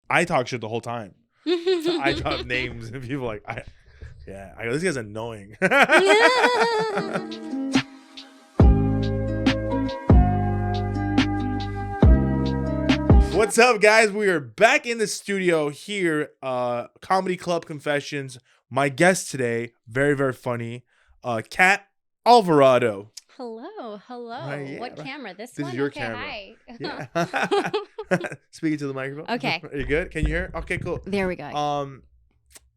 I talk shit the whole time. So I drop names and people are like, I go, this guy's annoying. What's up, guys? We are back in the studio here, Comedy Club Confessions. My guest today, very, very funny, Kat Alvarado. Hello. Yeah, What camera? This is one? your Okay, camera. hi. Yeah. Speaking to the microphone. Okay. Are you good? Can you hear? Okay, cool. There we go.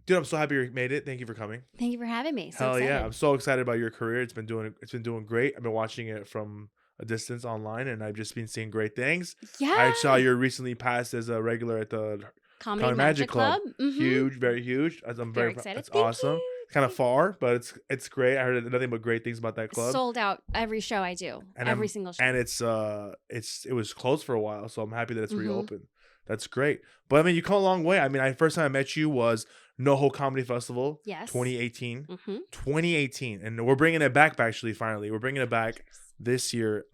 Dude, I'm so happy you made it. Thank you for coming. Thank you for having me. So Hell excited. yeah, I'm so excited about your career. It's been doing great. I've been watching it from a distance online, and I've just been seeing great things. Yeah. I saw you're recently passed as a regular at the Comedy Magic Club. Mm-hmm. Huge, very huge. I'm very excited. It's Thank awesome. you. Kind of far, but it's great. I heard nothing but great things about that club. Sold out every show I do. And every single show. And it was closed for a while, so I'm happy that it's Mm-hmm. reopened. That's great. But I mean, you come a long way. I mean, first time I met you was NoHo Comedy Festival. Yes. 2018. Mm-hmm. 2018, and we're bringing it back. Actually, finally, we're bringing it back this year.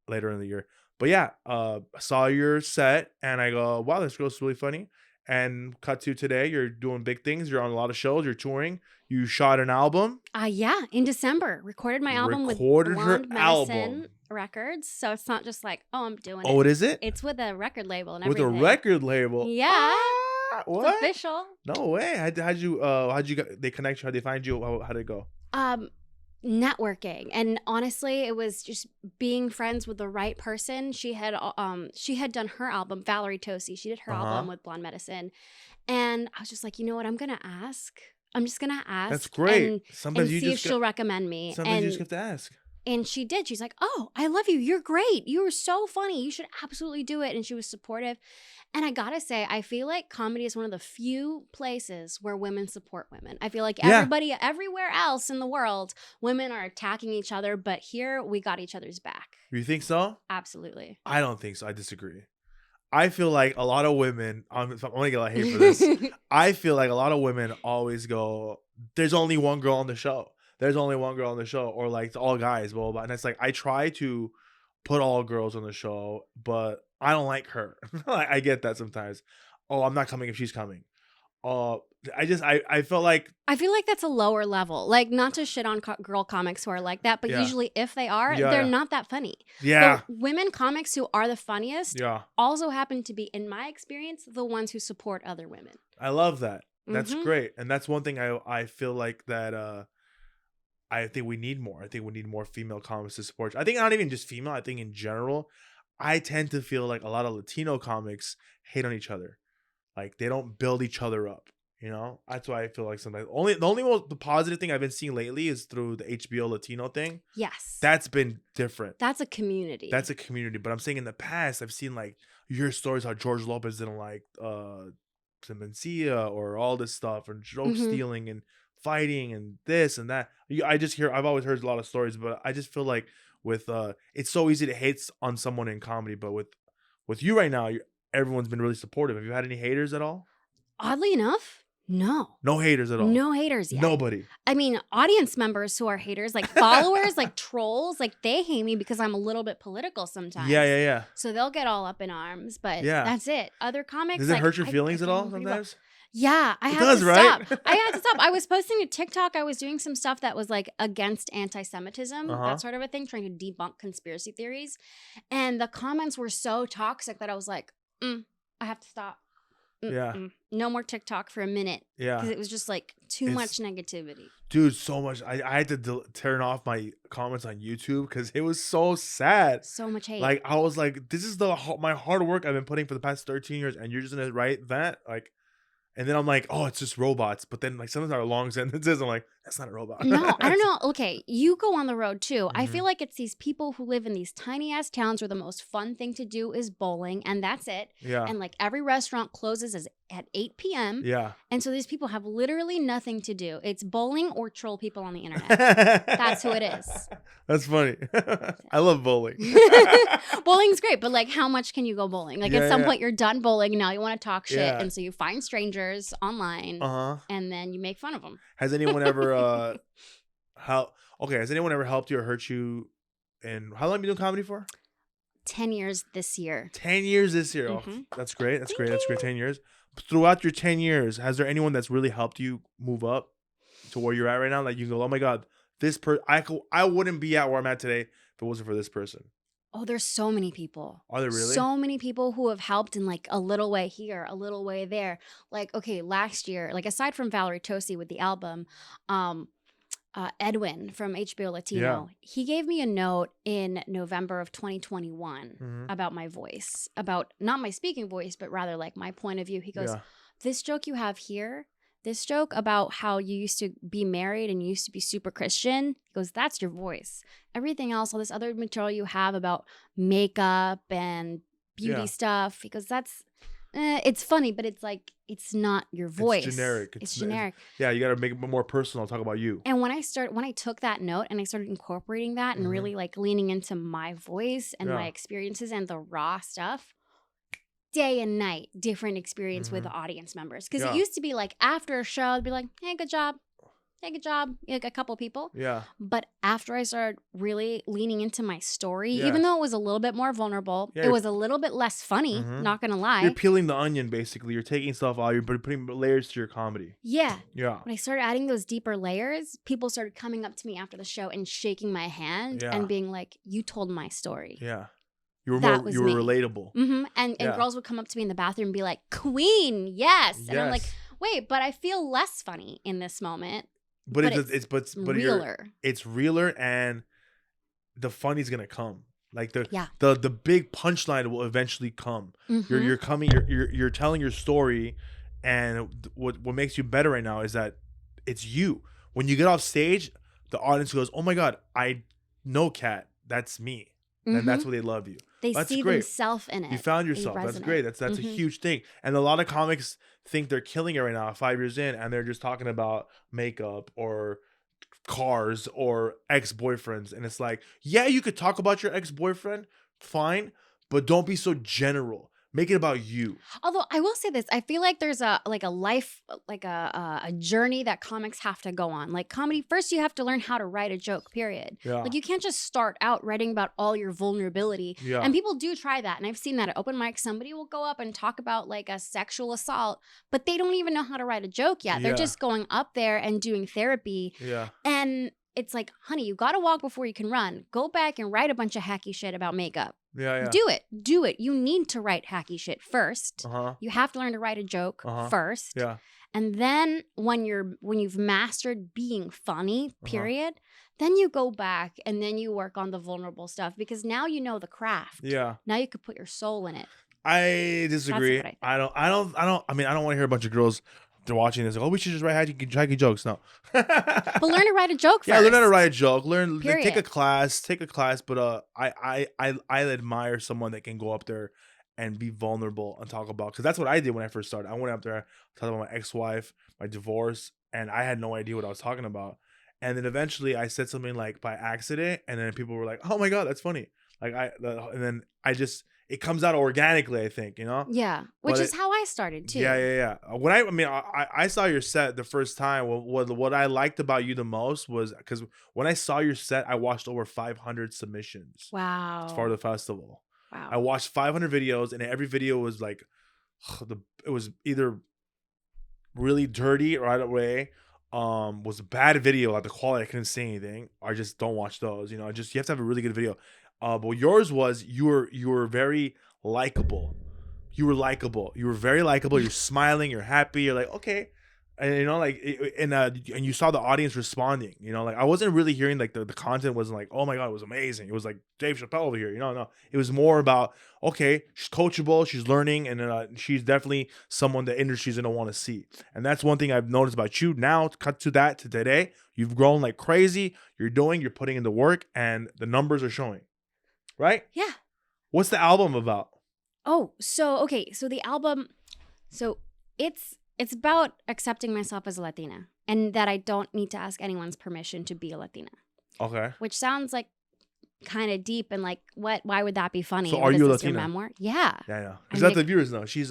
Later in the year. But yeah, saw your set, and I go, wow, this girl's really funny. And cut to today, you're doing big things. You're on a lot of shows. You're touring. You shot an album. Yeah, in December. Recorded my album with Blonde Medicine Records. So it's not just like, oh, I'm doing it. Oh, what is it? It's with a record label and with everything. a record label. Yeah. What? It's official. No way. How'd you they connect you? How'd they find you? How'd it go? Networking, and honestly it was just being friends with the right person. She had done her album, Valerie Tosi. She did her album with Blonde Medicine, and I was just like, you know what, I'm just gonna ask. That's great. And Sometimes you see if she'll recommend me. Sometimes you just have to ask. And she did. She's like, oh, I love you. You're great. You were so funny. You should absolutely do it. And she was supportive. And I gotta say, I feel like comedy is one of the few places where women support women. I feel like everybody, everywhere else in the world, women are attacking each other. But here, we got each other's back. You think so? Absolutely. I don't think so. I disagree. I feel like a lot of women, I'm gonna get a lot of hate for this. I feel like a lot of women always go, there's only one girl on the show. There's only one girl on the show, or like it's all guys, blah, blah, blah. And it's like, I try to put all girls on the show, but I don't like her. I get that sometimes. Oh, I'm not coming if she's coming. I felt like. I feel like that's a lower level. Like, not to shit on girl comics who are like that, but usually if they are, they're not that funny. Yeah. The women comics who are the funniest also happen to be, in my experience, the ones who support other women. I love that. That's great. And that's one thing I feel like that I think we need more. I think we need more female comics to support. I think not even just female. I think in general, I tend to feel like a lot of Latino comics hate on each other. Like, they don't build each other up. You know, that's why I feel like sometimes the positive thing I've been seeing lately is through the HBO Latino thing. Yes, that's been different. That's a community. But I'm saying in the past, I've seen like you hear stories how George Lopez didn't like Mencia or all this stuff, and joke stealing and fighting and this and that. I've always heard a lot of stories, but I just feel like with it's so easy to hate on someone in comedy, but with you right now, everyone's been really supportive. Have you had any haters at all? Oddly enough, no haters at all. No haters yet. Nobody. I mean, audience members who are haters, like followers, like trolls, like they hate me because I'm a little bit political sometimes. Yeah. So they'll get all up in arms, but that's it. Other comics, does it hurt your feelings at all sometimes? Yeah, I had to stop. I had to stop. I was posting to TikTok. I was doing some stuff that was like against anti-Semitism, that sort of a thing, trying to debunk conspiracy theories. And the comments were so toxic that I was like, I have to stop. No more TikTok for a minute. Yeah. Because it was just like too much negativity. Dude, so much. I had to turn off my comments on YouTube because it was so sad. So much hate. Like, I was like, this is my hard work I've been putting for the past 13 years, and you're just going to write that? Like, and then I'm like, oh, it's just robots. But then like sometimes our long sentences, I'm like, that's not a robot. No, I don't know. Okay, you go on the road too. I feel like it's these people who live in these tiny ass towns where the most fun thing to do is bowling, and that's it. Yeah. And like every restaurant closes at 8 p.m. Yeah. And so these people have literally nothing to do. It's bowling or troll people on the internet. That's who it is. That's funny. I love bowling. Bowling's great, but like, how much can you go bowling? Like, at some point you're done bowling and now you want to talk shit, and so you find strangers online, and then you make fun of them. Has anyone ever has anyone ever helped you or hurt you? And how long have you been doing comedy for? 10 years this year. 10 years this year. Mm-hmm. Oh, that's great. That's great. That's great. 10 years. Throughout your 10 years, has there anyone that's really helped you move up to where you're at right now? Like you go, oh my God, I wouldn't be at where I'm at today if it wasn't for this person. Oh, there's so many people. Are there really? So many people who have helped in like a little way here, a little way there. Like, okay, last year, like aside from Valerie Tosi with the album, Edwin from HBO Latino, he gave me a note in November of 2021 about my voice, about not my speaking voice, but rather like my point of view. He goes, this joke you have here, this joke about how you used to be married and you used to be super Christian, he goes, that's your voice. Everything else, all this other material you have about makeup and beauty stuff, he goes, that's, it's funny, but it's like, it's not your voice. It's generic. It's generic. Yeah, you got to make it more personal. Talk about you. And when I took that note and I started incorporating that and really like leaning into my voice and my experiences and the raw stuff, day and night, different experience with the audience members. Because it used to be like after a show, I'd be like, hey, good job. Hey, good job. Like a couple people. Yeah. But after I started really leaning into my story, even though it was a little bit more vulnerable, it was a little bit less funny, not going to lie. You're peeling the onion, basically. You're taking stuff out. You're putting layers to your comedy. Yeah. Yeah. When I started adding those deeper layers, people started coming up to me after the show and shaking my hand and being like, you told my story. Yeah. You were relatable. Mm-hmm. And girls would come up to me in the bathroom and be like, Queen, yes. And I'm like, wait, but I feel less funny in this moment. But it's realer. It's realer, and the funny's gonna come. Like the big punchline will eventually come. You're telling your story, and what makes you better right now is that it's you. When you get off stage, the audience goes, "Oh my God, I know Kat. That's me." And that's what they love you. They see themselves in it. You found yourself. That's great. That's a huge thing. And a lot of comics think they're killing it right now, 5 years in, and they're just talking about makeup or cars or ex-boyfriends. And it's like, yeah, you could talk about your ex-boyfriend, fine, but don't be so general. Make it about you. Although I will say this, I feel like there's a life, like a journey that comics have to go on. Like comedy, first you have to learn how to write a joke, period. Yeah. Like you can't just start out writing about all your vulnerability. Yeah. And people do try that. And I've seen that at open mic. Somebody will go up and talk about like a sexual assault, but they don't even know how to write a joke yet. They're just going up there and doing therapy. Yeah. And it's like, honey, you got to walk before you can run. Go back and write a bunch of hacky shit about makeup. Yeah. Do it. You need to write hacky shit first. You have to learn to write a joke first. Yeah. And then when you've mastered being funny, period, then you go back and then you work on the vulnerable stuff because now you know the craft. Yeah. Now you could put your soul in it. I disagree. I don't want to hear a bunch of girls watching this. Like, oh, we should just write hacky jokes. No. But learn to write a joke first. Yeah, learn how to write a joke. Take a class. But I admire someone that can go up there and be vulnerable and talk about, because that's what I did when I first started. I went up there, talked about my ex-wife, my divorce, and I had no idea what I was talking about. And then eventually I said something like by accident, and then people were like, "Oh my God, that's funny." It comes out organically, I think, you know? Yeah, which is how I started too. Yeah. When I saw your set the first time, what I liked about you the most was because when I saw your set, I watched over 500 submissions. Wow. As part of the festival. Wow. I watched 500 videos, and every video was like, it was either really dirty right away, was a bad video, like the quality, I couldn't say anything, or just don't watch those, you know, you have to have a really good video. But yours was, you were very likable. You were likable. You were very likable. You're smiling. You're happy. You're like, okay. And, you know, like, and you saw the audience responding, you know, like I wasn't really hearing like the content wasn't like, oh my God, it was amazing. It was like Dave Chappelle over here. You know, no, it was more about, okay, she's coachable. She's learning. And she's definitely someone the industry's going to want to see. And that's one thing I've noticed about you now. Cut to that to today. You've grown like crazy. You're putting in the work, and the numbers are showing. Right? Yeah. What's the album about? Oh, so the album, so it's about accepting myself as a Latina and that I don't need to ask anyone's permission to be a Latina. Okay. Which sounds like kind of deep and like, why would that be funny? So are you a Latina? Your memoir? Yeah. Yeah. Because let the viewers know. She's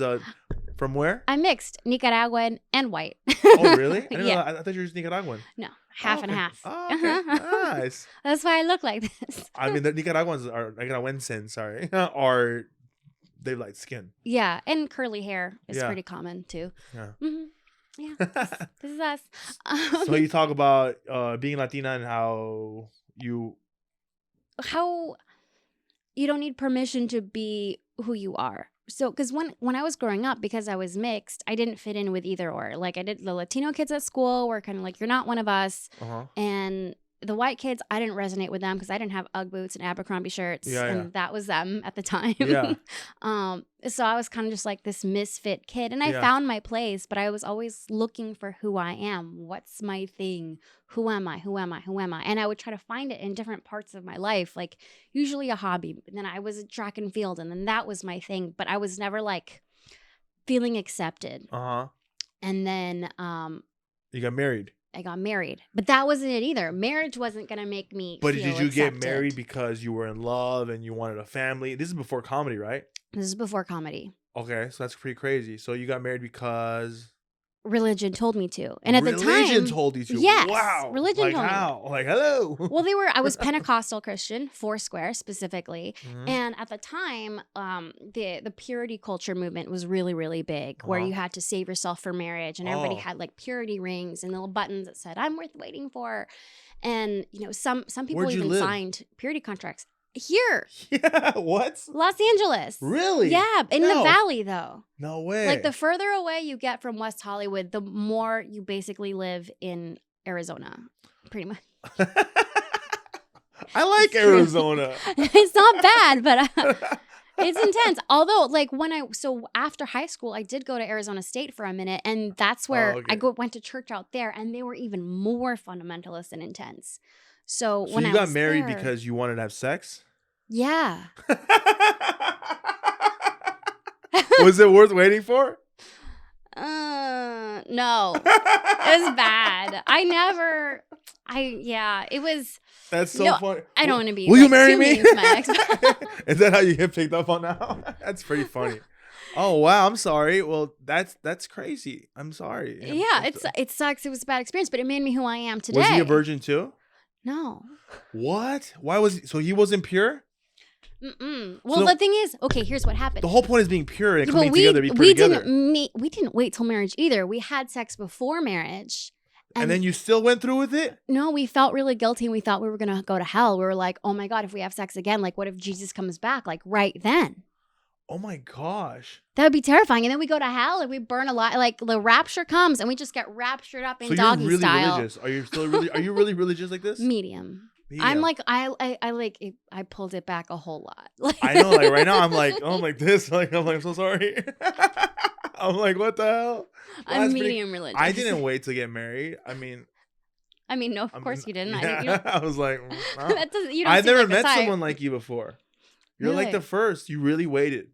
From where? I'm mixed, Nicaraguan and white. Oh, really? I didn't know Yeah. that. I thought you were just Nicaraguan. No, half and Okay. half. Oh, okay. Nice. That's why I look like this. I mean, the Nicaraguenses, sorry, are they have light skin. Yeah, and curly hair is Yeah. pretty common too. Yeah. Yeah, this is us. So you talk about being Latina and how you you don't need permission to be who you are. So, because when I was growing up, because I was mixed, I didn't fit in with either or. Like, I did the Latino kids at school were kind of like, you're not one of us. And the white kids, I didn't resonate with them because I didn't have Ugg boots and Abercrombie shirts. And that was them at the time. Yeah. So I was kind of just like this misfit kid. And I found my place, but I was always looking for who I am. What's my thing? Who am I? Who am I? Who am I? And I would try to find it in different parts of my life, like usually a hobby. And then I was at track and field, and then that was my thing. But I was never like feeling accepted. And then you got married. I got married, but that wasn't it either. Marriage wasn't going to make me But feel did you accepted. get married because you were in love and you wanted a family? This is before comedy, right? This is before comedy. Okay, so that's pretty crazy. So you got married because religion told me to. And at the time, religion told you to. Yes. Wow. Religion like told how? me. Like hello. Well, I was Pentecostal Christian, Foursquare specifically. And at the time, the purity culture movement was really, really big, where you had to save yourself for marriage, and everybody had like purity rings and little buttons that said, "I'm worth waiting for." And some people Where'd you even live? signed purity contracts. Here. Yeah, what? Los Angeles. Really? Yeah, in the valley though. No way. Like the further away you get from West Hollywood, the more you basically live in Arizona, pretty much. I like Arizona. It's not bad, but it's intense. Although, like after high school, I did go to Arizona State for a minute, and that's where I went to church out there, and they were even more fundamentalist and intense. So when you I got was married there, because you wanted to have sex? Yeah. Was it worth waiting for? No. It was bad. It was. That's so funny. I don't want to be. Will you marry me? Is that how you get picked up on now? That's pretty funny. Oh wow, I'm sorry. Well, that's crazy. I'm sorry. Yeah, it sucks. It was a bad experience, but it made me who I am today. Was he a virgin too? No. What? Why was he? So he wasn't pure? Well, the thing is, okay, here's what happened. The whole point is being pure and coming together, be put together. We didn't wait till marriage either. We had sex before marriage. And then you still went through with it? No, we felt really guilty and we thought we were going to go to hell. We were like, oh my God, if we have sex again, like what if Jesus comes back? Like right then. Oh my gosh. That would be terrifying. And then we go to hell and we burn a lot. Like the rapture comes and we just get raptured up in doggy you're really style. Religious. Are you still really? Are you really religious like this? Medium. I'm like I pulled it back a whole lot. Like, I know, like right now I'm like this. I'm so sorry. I'm like, what the hell? Well, I'm medium religious. I didn't wait to get married. I mean, no, of course you didn't. Yeah, I was like, no. I've never met someone like you before. You're really? like the first. You really waited.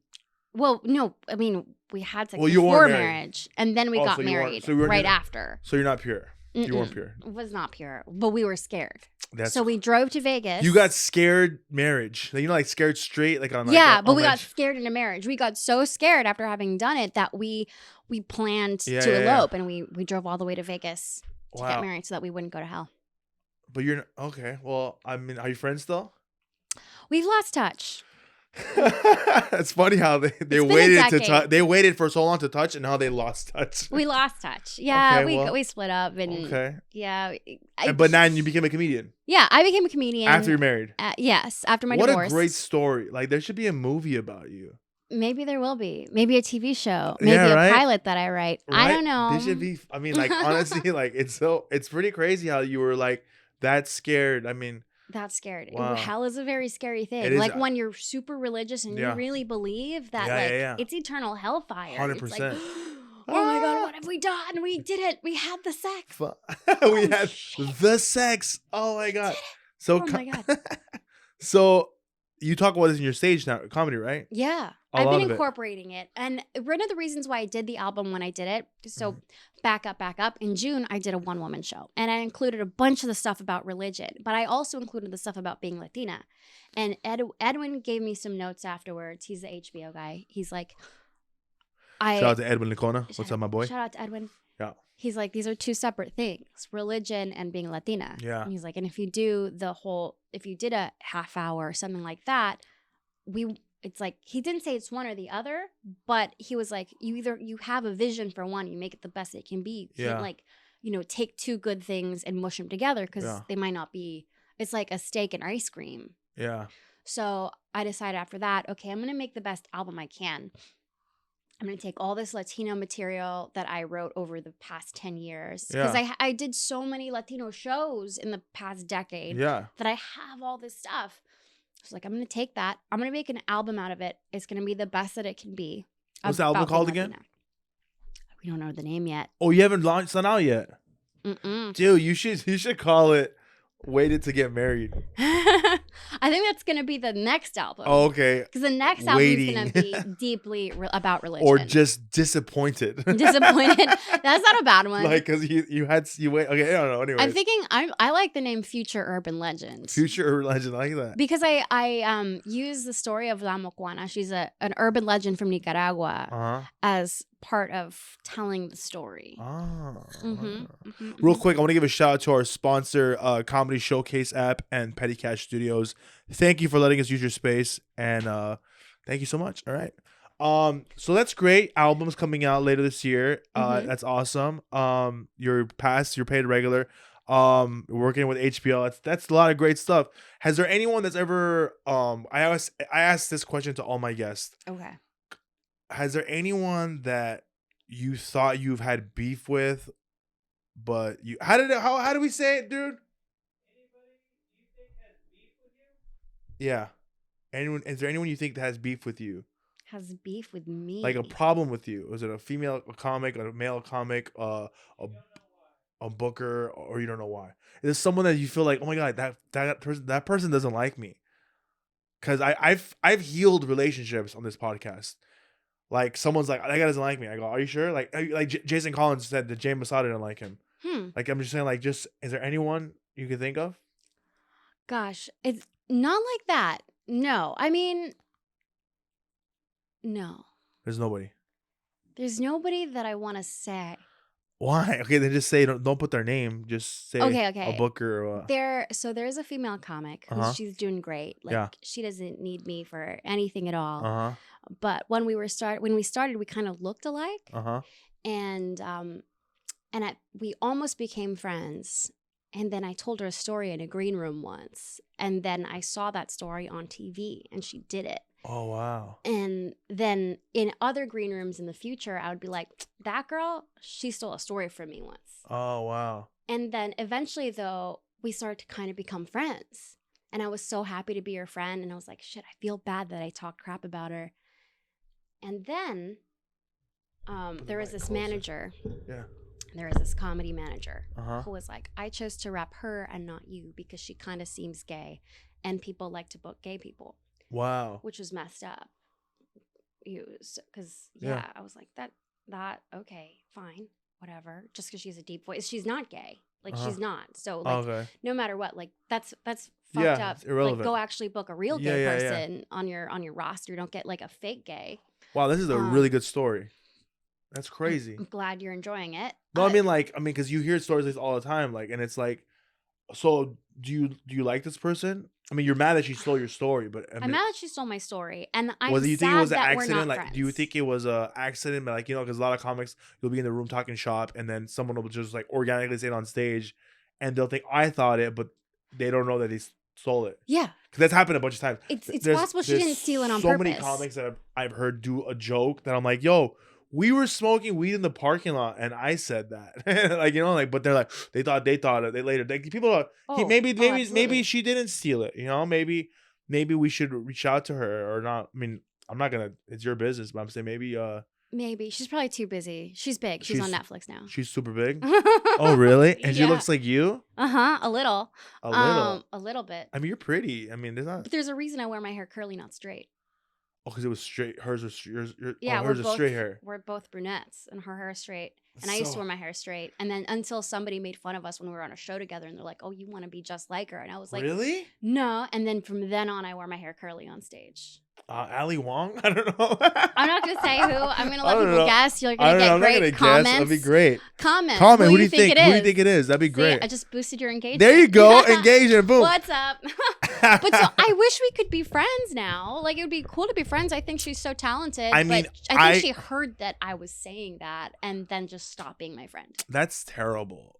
Well, no, I mean, we had sex you before weren't marriage, and then we got married right after. So you're not pure. You weren't pure. Was not pure, but we were scared. So we drove to Vegas. You got scared marriage. Like scared straight, like on. But we got scared into marriage. We got so scared after having done it that we planned to elope, and we drove all the way to Vegas to get married so that we wouldn't go to hell. But you're okay. Well, I mean, are you friends still? We've lost touch. It's funny how they waited to touch. They waited for so long to touch, and now they lost touch. We lost touch. Yeah, we split up, and yeah. But now you became a comedian. Yeah, I became a comedian after you're married. Yes, after my divorce. What a great story! Like there should be a movie about you. Maybe there will be. Maybe a TV show. Maybe a pilot that I write. Right? I don't know. This should be. I mean, like honestly, like it's pretty crazy how you were like that scared. I mean. That scared. Wow. Hell is a very scary thing. Like when you're super religious and you really believe that it's eternal hellfire. 100%. It's like, oh my God, what have we done? We did it. We had the sex. We had the sex. Oh my God. So, oh my God. So you talk about this in your stage now, comedy, right? Yeah. I've been incorporating it. And one of the reasons why I did the album when I did it, so back up. In June, I did a one-woman show. And I included a bunch of the stuff about religion. But I also included the stuff about being Latina. And Edwin gave me some notes afterwards. He's the HBO guy. He's like, Shout out to Edwin Licona. What's up, my boy? Shout out to Edwin. Yeah. He's like, these are two separate things, religion and being Latina. Yeah. And he's like, and if you did a half hour or something like that, it's like, he didn't say it's one or the other, but he was like, you have a vision for one, you make it the best it can be. You can't like, take two good things and mush them together because they might not be, it's like a steak and ice cream. Yeah. So I decided after that, okay, I'm going to make the best album I can. I'm going to take all this Latino material that I wrote over the past 10 years. Because I did so many Latino shows in the past decade that I have all this stuff. So like, I'm going to take that. I'm going to make an album out of it. It's going to be the best that it can be. What's the album called again? We don't know the name yet. Oh, you haven't launched it out yet? Mm-mm. Dude, you should call it Waited to Get Married. I think that's going to be the next album. Oh, okay. Because the next album is going to be deeply about religion. Or just Disappointed. Disappointed. That's not a bad one. Like, because you wait. Okay, I don't know. Anyway, I'm thinking I like the name Future Urban Legend. Future Urban Legend, I like that. Because I use the story of La Mocuana. She's an urban legend from Nicaragua as part of telling the story. Real quick, I want to give a shout out to our sponsor, Comedy Showcase app and Petty Cash Studios. Thank you for letting us use your space, and thank you so much. All right. So that's great. Albums coming out later this year. That's awesome. You're paid regular. Working with HBO. That's a lot of great stuff. Has there anyone that's ever I asked this question to all my guests. Okay. Has there anyone that you thought you've had beef with, but how do we say it, dude? Anybody you think has beef with you? Yeah. Is there anyone you think that has beef with you? Has beef with me? Like a problem with you? Was it a female comic, a male comic, a booker, or you don't know why? Is it someone that you feel like, oh my god, that person doesn't like me? Because I've healed relationships on this podcast. Like, someone's like, that guy doesn't like me. I go, are you sure? Like Jason Collins said that Jay Masada didn't like him. Like, I'm just saying, like, is there anyone you can think of? Gosh, it's not like that. No. I mean, no. There's nobody. There's nobody that I want to say. Why? Okay, then just say, don't put their name. Just say okay. a booker or there's a female comic who's she's doing great. Like, she doesn't need me for anything at all. But when we started, we kind of looked alike. And we almost became friends. And then I told her a story in a green room once. And then I saw that story on TV and she did it. Oh, wow. And then in other green rooms in the future, I would be like, that girl, she stole a story from me once. Oh, wow. And then eventually, though, we started to kind of become friends. And I was so happy to be her friend. And I was like, shit, I feel bad that I talked crap about her. And then there was this manager. Yeah. There was this comedy manager who was like, I chose to rep her and not you because she kind of seems gay. And people like to book gay people. Wow. Which was messed up. Because, I was like, that, okay, fine, whatever. Just because she has a deep voice. She's not gay. Like, she's not. So, like, no matter what, like, that's fucked up. It's irrelevant. Like, go actually book a real gay person on your roster. Don't get, like, a fake gay. Wow, this is a really good story. That's crazy. I'm glad you're enjoying it. No, I mean, because you hear stories like this all the time, like, and it's like, so do you like this person? I mean, you're mad that she stole your story, but I'm mad that she stole my story, and I'm do you think it was an that accident? We're not like, friends. do you think it was a accident? Like, because a lot of comics, you'll be in the room talking shop, and then someone will just like organically say it on stage, and they'll think I thought it, but they don't know that they stole it. Yeah, because that's happened a bunch of times. It's possible she didn't steal it on purpose. purpose. So many comics that I've heard do a joke that I'm like, yo, we were smoking weed in the parking lot, and I said that. Like, but they're like, they thought it. They later, people are maybe she didn't steal it. Maybe we should reach out to her or not. I mean, I'm not gonna. It's your business, but I'm saying maybe she's probably too busy. She's big. She's on Netflix now. She's super big. Oh, really? And she looks like you. A little. A little bit. I mean, you're pretty. I mean, there's a reason I wear my hair curly, not straight. Oh, because it was straight. Hers was yours. Hers is straight hair. We're both brunettes, and her hair is straight. And I used to wear my hair straight. And then until somebody made fun of us when we were on a show together, and they're like, "Oh, you want to be just like her?" And I was like, "Really? No." And then from then on, I wore my hair curly on stage. Ali Wong? I don't know. I'm not gonna say who. I'm gonna let people know. guess. You're gonna get great comments. That'd be great. Comment. Who do you think it is? Who do you think it is? That'd be great. I just boosted your engagement. There you go. Engagement. Boom. What's up? But so I wish we could be friends now. Like it would be cool to be friends. I think she's so talented. I mean, but I think she heard that I was saying that and then just stopped being my friend. That's terrible.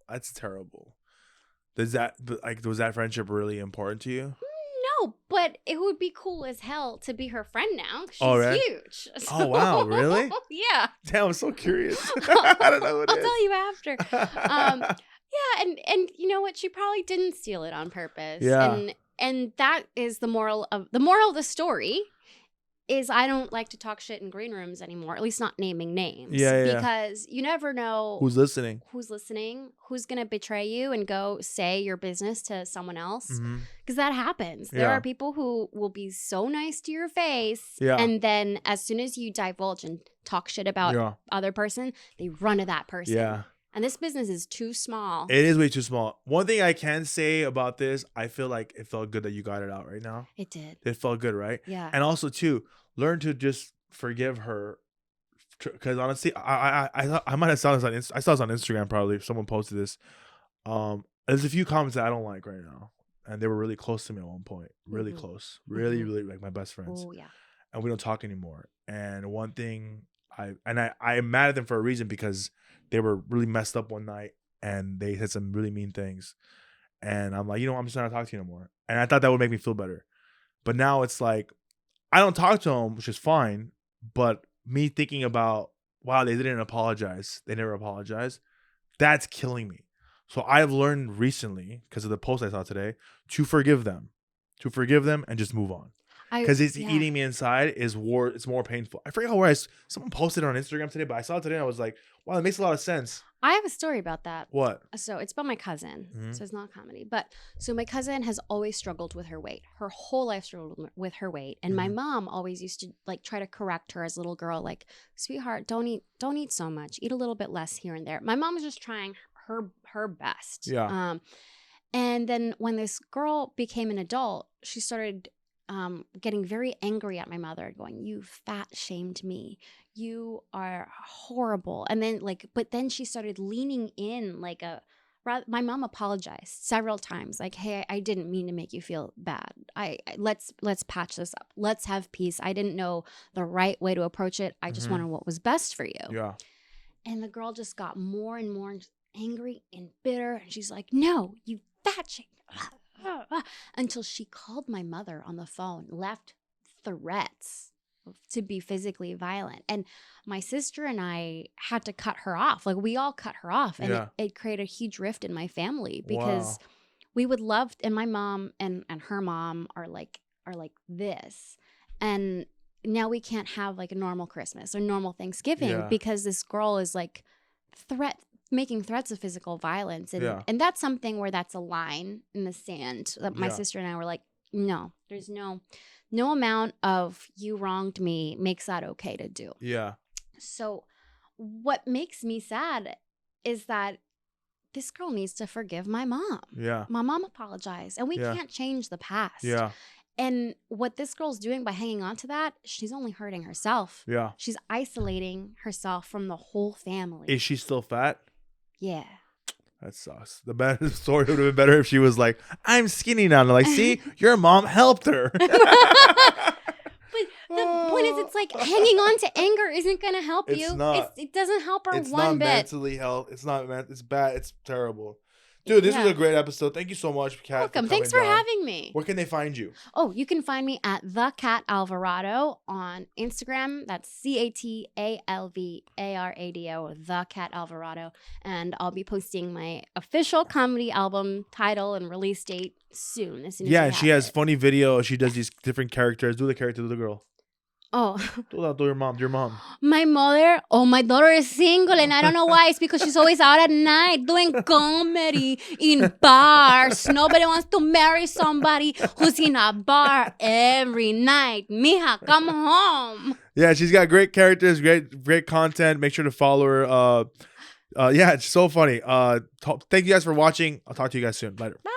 Was that friendship really important to you? No, but it would be cool as hell to be her friend now. She's huge. So, oh, wow. Really? Yeah. Damn, I'm so curious. I don't know what it is. I'll tell you after. Yeah, and you know what? She probably didn't steal it on purpose. Yeah. And that is the moral of the story. Is I don't like to talk shit in green rooms anymore, at least not naming names. Yeah. Because you never know who's listening, who's going to betray you and go say your business to someone else. Because that happens. There are people who will be so nice to your face. Yeah. And then as soon as you divulge and talk shit about other person, they run to that person. Yeah. And this business is too small. It is way too small. One thing I can say about this, I feel like it felt good that you got it out right now. It did. It felt good, right? Yeah. And also, too, learn to just forgive her. Because honestly, I might have saw this on I saw this on Instagram probably. Someone posted this. There's a few comments that I don't like right now. And they were really close to me at one point. Really close. Really, really like my best friends. Oh, yeah. And we don't talk anymore. And one thing, I'm mad at them for a reason because they were really messed up one night and they said some really mean things. And I'm like, I'm just not gonna talk to you no more. And I thought that would make me feel better. But now it's like, I don't talk to them, which is fine. But me thinking about, wow, they didn't apologize. They never apologized. That's killing me. So I've learned recently, because of the post I saw today, to forgive them and just move on. Because it's eating me inside it's more painful. I forget where someone posted it on Instagram today, but I saw it today and I was like, wow, that makes a lot of sense. I have a story about that. What? So it's about my cousin. So it's not comedy. But so my cousin has always struggled with her weight. Her whole life struggled with her weight. And my mom always used to like try to correct her as a little girl, like, sweetheart, don't eat so much. Eat a little bit less here and there. My mom was just trying her best. Yeah. And then when this girl became an adult, she started getting very angry at my mother, going, you fat shamed me. You are horrible. And then but then she started leaning in my mom apologized several times. Like, hey, I didn't mean to make you feel bad. Let's patch this up. Let's have peace. I didn't know the right way to approach it. I just wanted what was best for you. Yeah. And the girl just got more and more angry and bitter. And she's like, no, you fat shamed. Until she called my mother on the phone, left threats to be physically violent. And my sister and I had to cut her off. Like, we all cut her off. And it created a huge rift in my family because we would love, and my mom and her mom are like this. And now we can't have like a normal Christmas or normal Thanksgiving because this girl is like making threats of physical violence. And that's something where that's a line in the sand that my sister and I were like, no, there's no amount of you wronged me makes that okay to do. Yeah. So what makes me sad is that this girl needs to forgive my mom. Yeah. My mom apologized and we can't change the past. Yeah. And what this girl's doing by hanging on to that, she's only hurting herself. Yeah. She's isolating herself from the whole family. Is she still fat? Yeah. That sucks. The better story would have been better if she was like, I'm skinny now. And they're like, see, your mom helped her. But the point is, it's like hanging on to anger isn't going to help you. It doesn't help her one bit. It's not mentally health. It's not it's bad. It's terrible. Dude, this was a great episode. Thank you so much, Kat. Welcome. Thanks for having me. Where can they find you? Oh, you can find me at The Kat Alvarado on Instagram. That's CATALVARADO, The Kat Alvarado. And I'll be posting my official comedy album title and release date soon. As soon as and she has funny videos. She does these different characters. Do the character, do the girl. Oh. Do your mom. My mother, my daughter is single and I don't know why. It's because she's always out at night doing comedy in bars. Nobody wants to marry somebody who's in a bar every night. Mija, come home. Yeah, she's got great characters, great content. Make sure to follow her. It's so funny. Thank you guys for watching. I'll talk to you guys soon. Later. Bye.